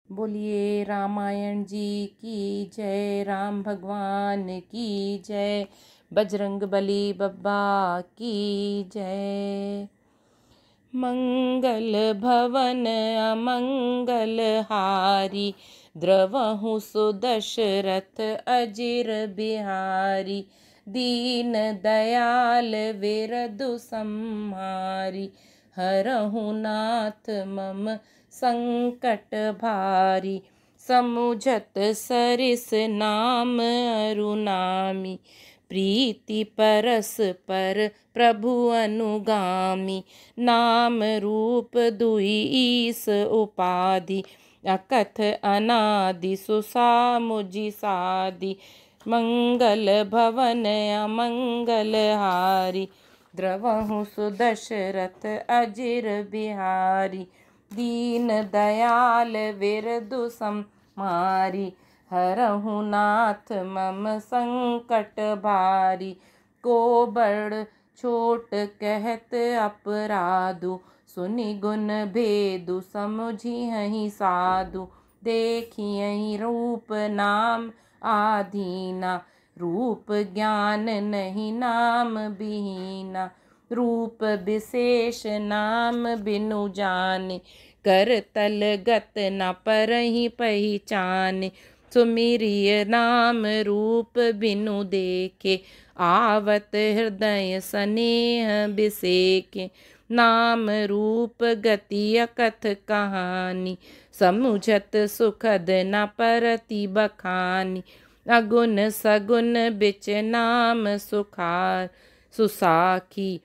बोलिए रामायण जी की जय, राम भगवान की जय, बजरंग बली बब्बा की जय। मंगल भवन अमंगल हारी, द्रवहु सुदशरथ अजिर बिहारी। दीन दयाल विरधु संहारी, हरहु नाथ मम संकट भारी। समुझत सरिस नाम अरुनामी, प्रीति परस पर प्रभु अनुगामी। नाम रूप दुई ईस उपाधि, अकथ अनादि सुसामुझि साधि। मंगल भवन अमंगल हारी, द्रवहु सुदशरथ अजिर बिहारी। दीन दयाल विरधु संहारी, हरहु नाथ मम संकट भारी। को बड़ छोट कहत अपराधु, सुनि गुण भेदु समुझियहि साधु। देखियहि रूप नाम आधीना, रूप ज्ञान नहीं नाम बिहीना। रूप विशेष नाम बिनु जाने, कर तल गत न परहि पहिचाने। सुमिरिय नाम रूप बिनु देखे, आवत हृदय स्नेह बिसेके। नाम रूप गति अकथ कहानी, समुझत सुखद न परति बखानी। अगुन सगुन बिच नाम सुसाखी,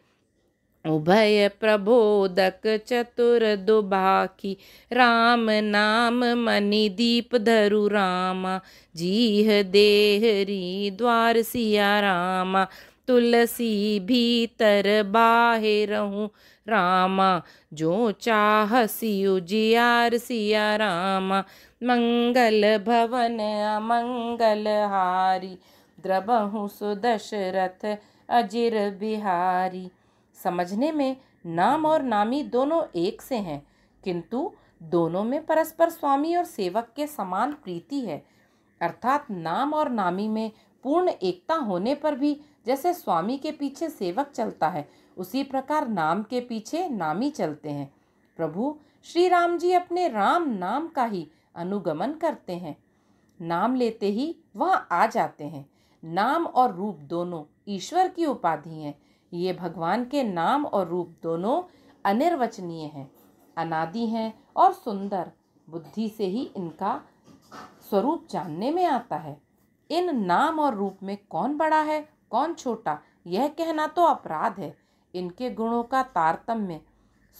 उभय प्रबोधक चतुर दुबाखी। राम नाम मनि दीप धरु रामा, जीह देहरी द्वार सिया रामा। तुलसी भीतर बाहिरहु रामा, जो चाहसी उजियार सिया रामा। मंगल भवन अमंगल हारी, द्रवहु सुदशरथ अजिर बिहारी। समझने में नाम और नामी दोनों एक से हैं, किंतु दोनों में परस्पर स्वामी और सेवक के समान प्रीति है। अर्थात नाम और नामी में पूर्ण एकता होने पर भी जैसे स्वामी के पीछे सेवक चलता है, उसी प्रकार नाम के पीछे नामी चलते हैं। प्रभु श्री राम जी अपने राम नाम का ही अनुगमन करते हैं, नाम लेते ही वह आ जाते हैं। नाम और रूप दोनों ईश्वर की उपाधि हैं। ये भगवान के नाम और रूप दोनों अनिर्वचनीय हैं, अनादि हैं और सुंदर। बुद्धि से ही इनका स्वरूप जानने में आता है। इन नाम और रूप में कौन बड़ा है कौन छोटा, यह कहना तो अपराध है। इनके गुणों का तारतम्य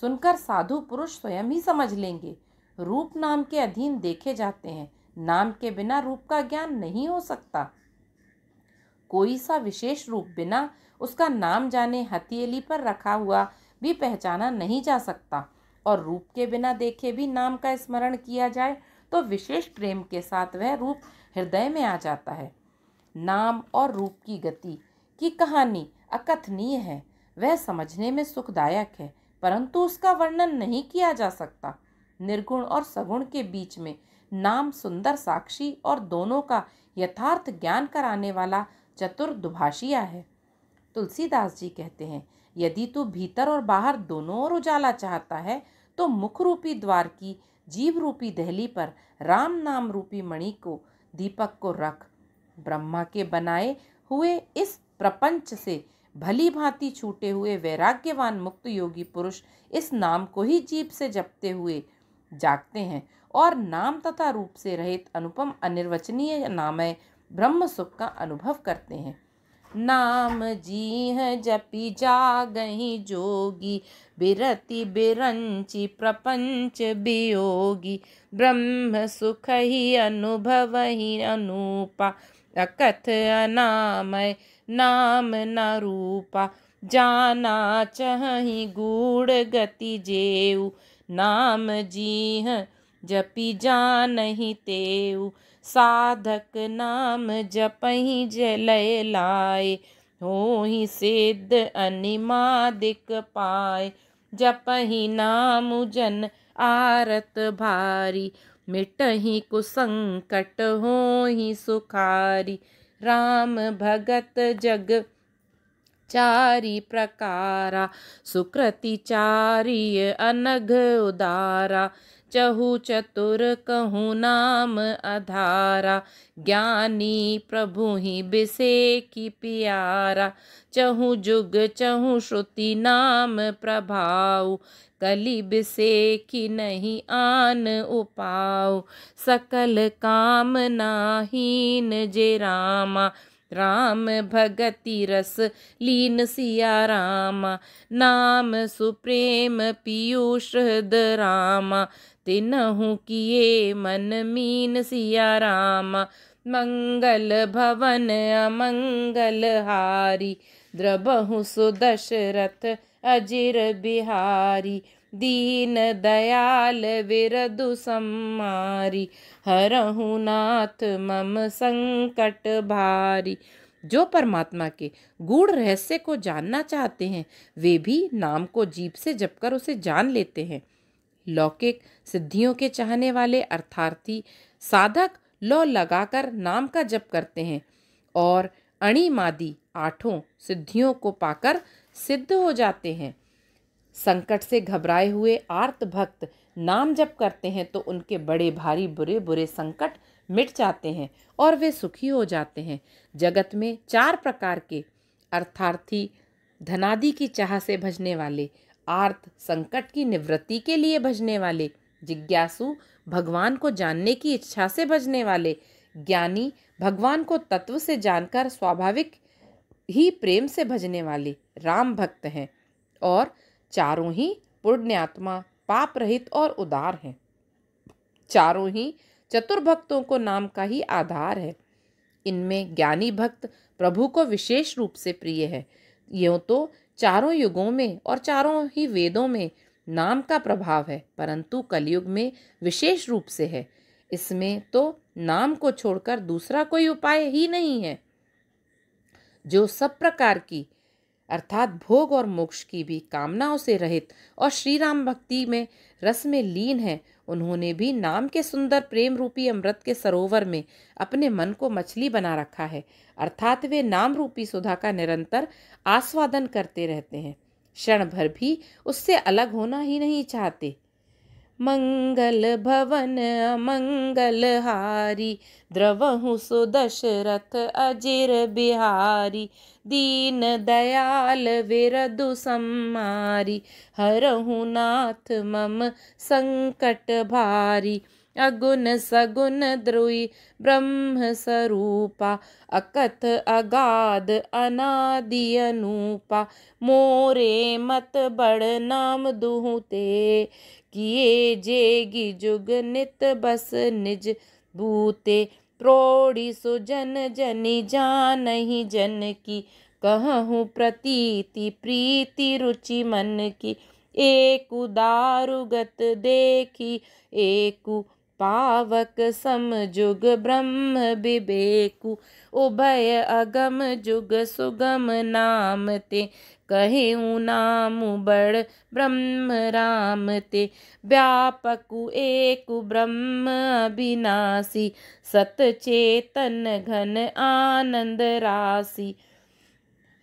सुनकर साधु पुरुष स्वयं ही समझ लेंगे। रूप नाम के अधीन देखे जाते हैं, नाम के बिना रूप का ज्ञान नहीं हो सकता। कोई सा विशेष रूप बिना उसका नाम जाने हथेली पर रखा हुआ भी पहचाना नहीं जा सकता, और रूप के बिना देखे भी नाम का स्मरण किया जाए तो विशेष प्रेम के साथ वह रूप हृदय में आ जाता है। नाम और रूप की गति की कहानी अकथनीय है। वह समझने में सुखदायक है, परंतु उसका वर्णन नहीं किया जा सकता। निर्गुण और सगुण के बीच में नाम सुंदर साक्षी और दोनों का यथार्थ ज्ञान कराने वाला चतुर दुभाषिया है। तुलसीदास जी कहते हैं, यदि तू भीतर और बाहर दोनों ओर उजाला चाहता है तो मुख रूपी द्वार की जीव रूपी दहली पर राम नाम रूपी मणि को दीपक को रख। ब्रह्मा के बनाए हुए इस प्रपंच से भली भांति छूटे हुए वैराग्यवान मुक्त योगी पुरुष इस नाम को ही जीभ से जपते हुए जागते हैं और नाम तथा रूप से रहित अनुपम अनिर्वचनीय नामय ब्रह्म सुख का अनुभव करते हैं। नाम जीह जपि जागहि जोगी, बिरति बिरंचि प्रपंच वियोगी। ब्रह्म सुख ही अनुभवहि अनूपा, अकथ अनामय नाम न रूपा। जाना चहि गूढ़ गति जेऊ, नाम जीह जपि जानहि तेऊ। साधक नाम जपहि जलय लाए, होहि सिद्ध अनिमादिक पाए। जपहि नाम जन आरत भारी, मिटहि कुसंकट होहि सुखारी। राम भगत जग चारि प्रकारा, सुकृति चारिय अनघ उदारा। चहु चतुर कहूँ नाम आधारा, ज्ञानी प्रभु ही बिसेखी प्यारा। चहु जुग चहु श्रुति नाम प्रभाव, कलि बिसेखी नहीं आन उपाव। सकल कामना हीन जे रामा, राम भगति रस लीन सिया रामा। नाम सुप्रेम पीयूष हृद रामा, तिन्हु किए मन मीन सिया रामा। मंगल भवन अमंगल हारी, द्रबहु सुदशरथ अजिर बिहारी। दीन दयाल विरधु सम्मारी, हरहु नाथ मम संकट भारी। जो परमात्मा के गूढ़ रहस्य को जानना चाहते हैं वे भी नाम को जीभ से जपकर उसे जान लेते हैं। लौकिक सिद्धियों के चाहने वाले अर्थार्थी साधक लौ लगाकर नाम का जप करते हैं और अणिमादि 8 सिद्धियों को पाकर सिद्ध हो जाते हैं। संकट से घबराए हुए आर्त भक्त नाम जप करते हैं तो उनके बड़े भारी बुरे बुरे संकट मिट जाते हैं और वे सुखी हो जाते हैं। जगत में 4 प्रकार के अर्थार्थी, धनादि की चाह से भजने वाले, आर्त संकट की निवृत्ति के लिए भजने वाले, जिज्ञासु भगवान को जानने की इच्छा से भजने वाले, ज्ञानी भगवान को तत्व से जानकर स्वाभाविक ही प्रेम से भजने वाले राम भक्त हैं और चारों ही पुण्यात्मा, पाप रहित और उदार हैं। चारों ही चतुर भक्तों को नाम का ही आधार है। इनमें ज्ञानी भक्त प्रभु को विशेष रूप से प्रिय है। यूं तो चारों युगों में और चारों ही वेदों में नाम का प्रभाव है, परंतु कलयुग में विशेष रूप से है। इसमें तो नाम को छोड़कर दूसरा कोई उपाय ही नहीं है। जो सब प्रकार की अर्थात भोग और मोक्ष की भी कामनाओं से रहित और श्री राम भक्ति में रस में लीन है, उन्होंने भी नाम के सुंदर प्रेम रूपी अमृत के सरोवर में अपने मन को मछली बना रखा है। अर्थात वे नाम रूपी सुधा का निरंतर आस्वादन करते रहते हैं, क्षण भर भी उससे अलग होना ही नहीं चाहते। मंगल भवन अमंगल हारी, द्रवहु सुदशरथ अजिर बिहारी। दीन दयाल विरधु सम्मारी, हरहु नाथ मम संकट भारी। अगुन सगुन द्रुई ब्रह्म स्वरूपा, अकथ अगाध अनादि अनूपा। मोरे मत बड़ नाम दुहु ते, किए जेगी जुग नित बस निज भूते। प्रोढ़ी सुजन जनि जानहि जन की, कहूँ प्रतीति प्रीति रुचि मन की। एकु दारुगत देखी एकु पावक, सम जुग ब्रह्म विवेकु। उभय अगम जुग सुगम नाम ते, कहेऊ नाम बड़ ब्रह्म राम ते। व्यापकु एकु ब्रह्म अविनाशी, सत चेतन घन आनंद राशि।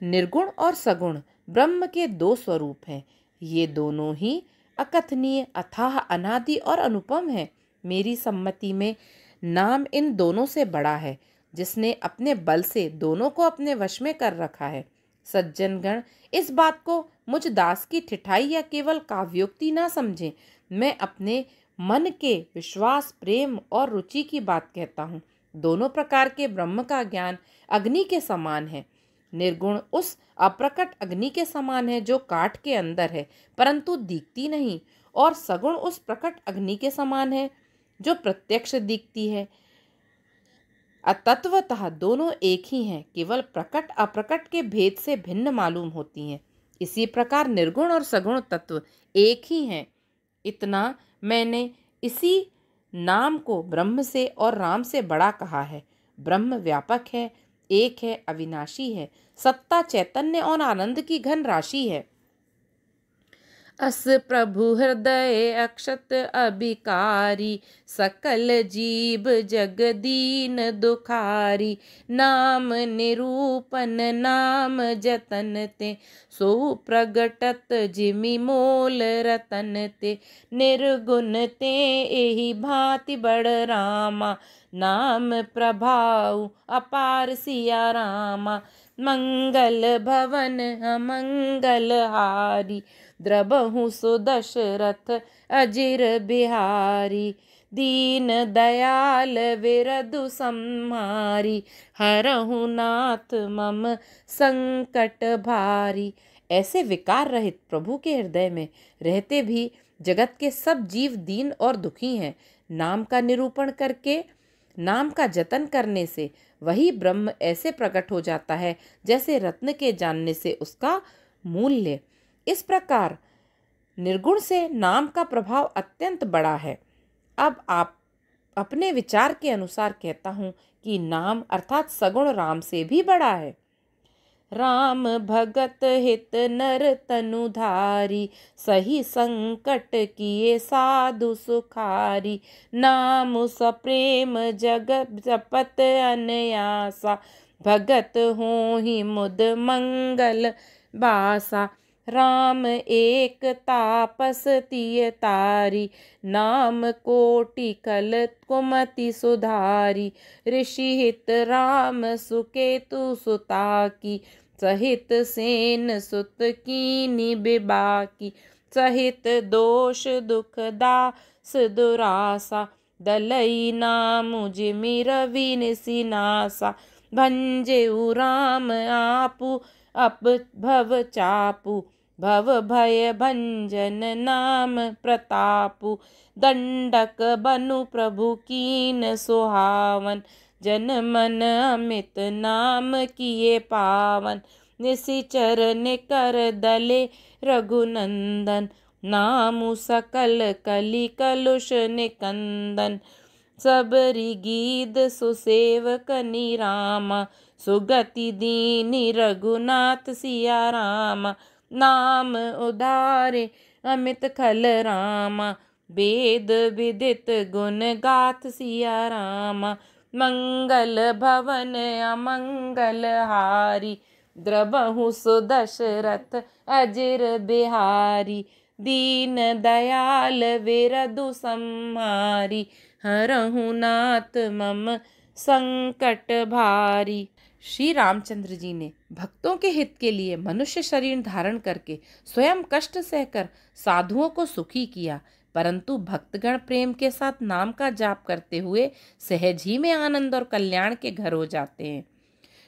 निर्गुण और सगुण ब्रह्म के 2 स्वरूप हैं। ये दोनों ही अकथनीय, अथाह, अनादि और अनुपम है। मेरी सम्मति में नाम इन दोनों से बड़ा है, जिसने अपने बल से दोनों को अपने वश में कर रखा है। सज्जनगण इस बात को मुझ दास की ठिठाई या केवल काव्योक्ति ना समझें। मैं अपने मन के विश्वास, प्रेम और रुचि की बात कहता हूँ। दोनों प्रकार के ब्रह्म का ज्ञान अग्नि के समान है। निर्गुण उस अप्रकट अग्नि के समान है जो काठ के अंदर है परंतु दिखती नहीं, और सगुण उस प्रकट अग्नि के समान है जो प्रत्यक्ष दिखती है। तत्वतः दोनों एक ही हैं, केवल प्रकट अप्रकट के भेद से भिन्न मालूम होती हैं। इसी प्रकार निर्गुण और सगुण तत्व एक ही हैं। इतना मैंने इसी नाम को ब्रह्म से और राम से बड़ा कहा है। ब्रह्म व्यापक है, एक है, अविनाशी है, सत्ता, चैतन्य और आनंद की घन राशि है। अस प्रभु हृदय अक्षत अभिकारी, सकल जीव जग दीन दुखारी। नाम निरूपन नाम जतन ते, सो प्रगटत जिमि मोल रतन ते। निर्गुण ते एहि भांति बड़ रामा, नाम प्रभाव अपार सिया रामा। मंगल भवन अमंगल हारी, द्रबहु सुदशरथ अजिर बिहारी। दीन दयाल विरधु संहारी, हरहु नाथ मम संकट भारी। ऐसे विकार रहित प्रभु के हृदय में रहते भी जगत के सब जीव दीन और दुखी हैं। नाम का निरूपण करके, नाम का जतन करने से वही ब्रह्म ऐसे प्रकट हो जाता है जैसे रत्न के जानने से उसका मूल्य। इस प्रकार निर्गुण से नाम का प्रभाव अत्यंत बड़ा है। अब आप अपने विचार के अनुसार कहता हूँ कि नाम अर्थात सगुण राम से भी बड़ा है। राम भगत हित नर तनुधारी, सही संकट किए साधु सुखारी। नाम सप्रेम जगत जपत अनयासा, भगत होहि मुद मंगल बासा। राम एक तापस तिय तारी, नाम कोटि कल कुमति सुधारी। ऋषि हित राम सुकेतु सुता की, सहित सेन सुत कीनी बिबाकी। सहित दोष दुख दास दुरासा, दलई नाम जिमि रवि निसिनासा। भंजेउ राम आपु अप भव चापु, भव भय भंजन नाम प्रतापु। दंडक बनु प्रभु कीन सुहावन, जन मन अमित नाम किए पावन। निशिचर निकर दले रघुनंदन, नामु सकल कलि कलुष निकंदन। सबरी गीत सुसेवक निरामा, सुगति दीनि रघुनाथ सिया रामा। नाम उदारे अमित खल रामा, वेद विदित गुण गाथ सिया रामा। मंगल भवन अमंगल हारी, द्रबहु सुदशरथ अजिर बिहारी। दीन दयाल विरधु संहारी, हरहु नाथ मम संकट भारी। श्री रामचंद्र जी ने भक्तों के हित के लिए मनुष्य शरीर धारण करके स्वयं कष्ट सहकर साधुओं को सुखी किया, परंतु भक्तगण प्रेम के साथ नाम का जाप करते हुए सहज ही में आनंद और कल्याण के घर हो जाते हैं।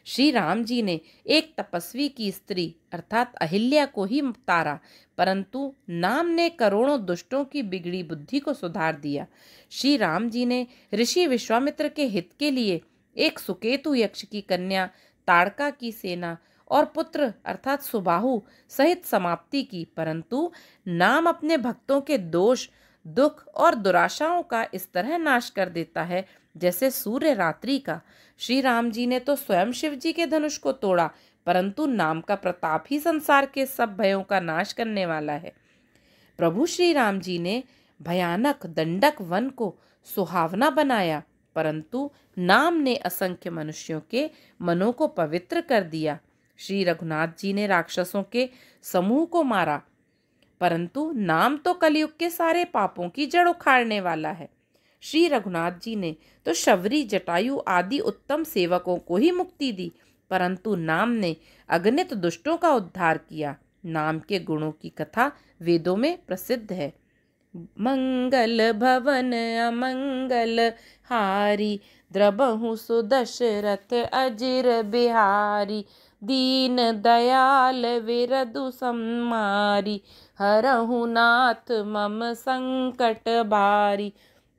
श्री राम जी ने एक तपस्वी की स्त्री अर्थात अहिल्या को ही तारा, परंतु नाम ने करोड़ों दुष्टों की बिगड़ी बुद्धि को सुधार दिया। श्री राम जी ने ऋषि विश्वामित्र के हित के लिए एक सुकेतु यक्ष की कन्या ताड़का की सेना और पुत्र अर्थात सुबाहु सहित समाप्ति की, परंतु नाम अपने भक्तों के दोष दुख और दुराशाओं का इस तरह नाश कर देता है जैसे सूर्य रात्रि का। श्री राम जी ने तो स्वयं शिव जी के धनुष को तोड़ा, परंतु नाम का प्रताप ही संसार के सब भयों का नाश करने वाला है। प्रभु श्री राम जी ने भयानक दंडक वन को सुहावना बनाया, परंतु नाम ने असंख्य मनुष्यों के मनों को पवित्र कर दिया। श्री रघुनाथ जी ने राक्षसों के समूह को मारा, परंतु नाम तो कलयुग के सारे पापों की जड़ उखाड़ने वाला है। श्री रघुनाथ जी ने तो शबरी जटायु आदि उत्तम सेवकों को ही मुक्ति दी, परंतु नाम ने अगणित दुष्टों का उद्धार किया। नाम के गुणों की कथा वेदों में प्रसिद्ध है। मंगल भवन अमंगल हारी, द्रबहु सुदशरथ अजिर बिहारी। दीन दयाल विरधु संहारी, हरहु नाथ मम संकट भारी।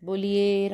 बोलिए।